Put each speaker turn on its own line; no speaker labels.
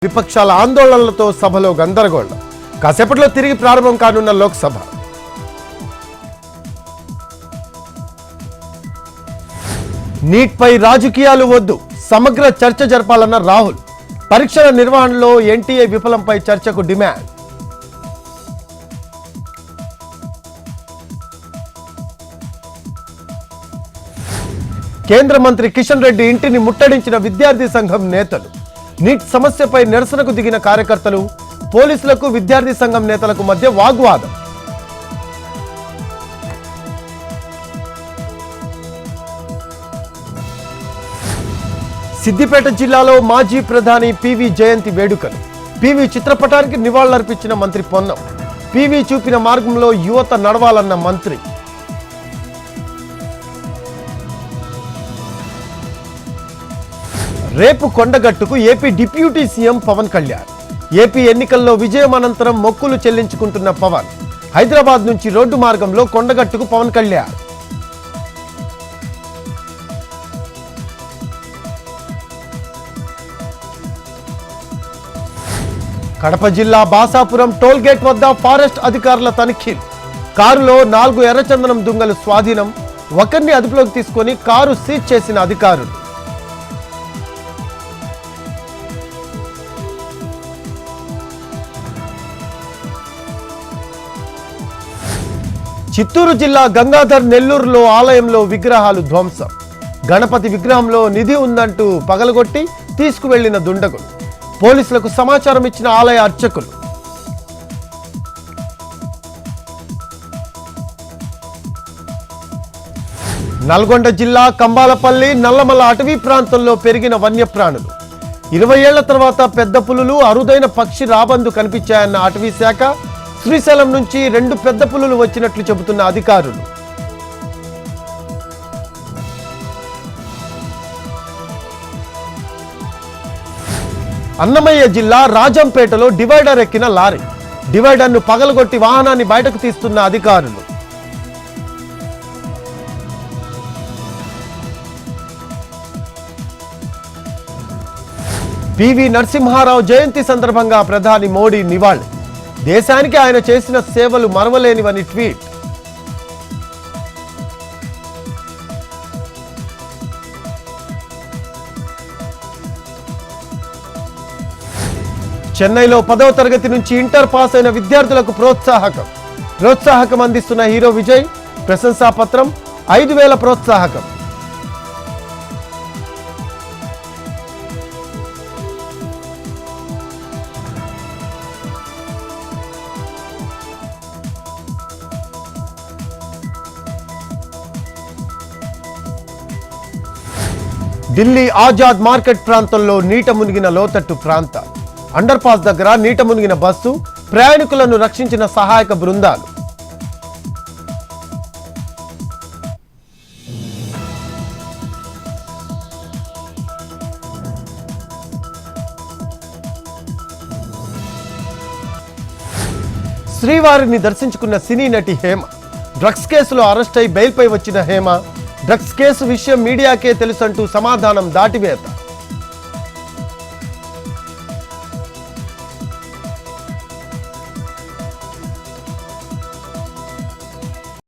విపక్షాల ఆందోళనలతో సభలో గందరగోళం. కాసేపట్లో తిరిగి ప్రారంభం కానున్న లోక్సభ. నీట్ పై రాజకీయాలు వద్దు, సమగ్ర చర్చ జరపాలన్న రాహుల్. పరీక్షల నిర్వహణలో ఎన్టీఏ విఫలంపై చర్చకు డిమాండ్. కేంద్ర మంత్రి కిషన్ రెడ్డి ఇంటిని ముట్టడించిన విద్యార్థి సంఘం నేతలు. నీట్ సమస్యపై నిరసనకు దిగిన కార్యకర్తలు, పోలీసులకు విద్యార్థి సంఘం నేతలకు మధ్య వాగ్వాదం. సిద్దిపేట జిల్లాలో మాజీ ప్రధాని పివి జయంతి వేడుకలు. పివి చిత్రపటానికి నివాళులర్పించిన మంత్రి పొన్నం. పివి చూపిన మార్గంలో యువత నడవాలన్న మంత్రి. రేపు కొండగట్టుకు AP deputy CM Pawan Kalyan. AP ఎన్నికల్లో విజయం అనంతరం మొక్కులు చెల్లించుకుంటున్న పవన్ హైదరాబాద్ నుంచి రోడ్డు మార్గంలో కొండగట్టుకు పవన్ కళ్యాణ్. కడప జిల్లా బాసాపురం టోల్ గేట్ వద్ద ఫారెస్ట్ అధికారుల తనిఖీలు. కారులో 4 ఎర్రచందనం దుంగలు స్వాధీనం. ఒకరిని అదుపులోకి తీసుకొని కారు సీజ్ చేసిన అధికారులు. చిత్తూరు జిల్లా గంగాధర్ నెల్లూరులో ఆలయంలో విగ్రహాలు ధ్వంసం. గణపతి విగ్రహంలో నిధి ఉందంటూ పగలగొట్టి తీసుకువెళ్లిన దుండగులు. పోలీసులకు సమాచారం ఇచ్చిన ఆలయ అర్చకులు. నల్గొండ జిల్లా కంబాలపల్లి నల్లమల అటవీ ప్రాంతంలో పెరిగిన వన్యప్రాణులు. 20 ఏళ్ల తర్వాత పెద్ద పులులు, అరుదైన పక్షి రాబందు కనిపించాయన్న అటవీ శాఖ. శ్రీశైలం నుంచి 2 పెద్ద పులులు వచ్చినట్లు చెబుతున్న అధికారులు. అన్నమయ్య జిల్లా రాజంపేటలో డివైడర్ ఎక్కిన లారీ. డివైడర్ను పగలగొట్టి వాహనాన్ని బయటకు తీస్తున్న అధికారులు. పివి నరసింహారావు జయంతి సందర్భంగా ప్రధాని మోడీ నివాళి. దేశానికి ఆయన చేసిన సేవలు మరవలేనివని ట్వీట్. చెన్నైలో 10వ తరగతి నుంచి ఇంటర్ పాస్ అయిన విద్యార్థులకు ప్రోత్సాహకం అందిస్తున్న హీరో విజయ్. ప్రశంసాపత్రం, 5,000 ప్రోత్సాహకం. ఢిల్లీ ఆజాద్ మార్కెట్ ప్రాంతంలో నీట మునిగిన లోతట్టు ప్రాంతాలు. అండర్ పాస్ దగ్గర నీట మునిగిన బస్సు, ప్రయాణికులను రక్షించిన సహాయక బృందాలు. శ్రీవారిని దర్శించుకున్న సినీ నటి హేమ. డ్రగ్స్ కేసులో అరెస్ట్ అయి బెయిల్పై వచ్చిన హేమ డ్రగ్స్ కేసు విషయం మీడియాకే తెలుసంటూ సమాధానం దాటివేత.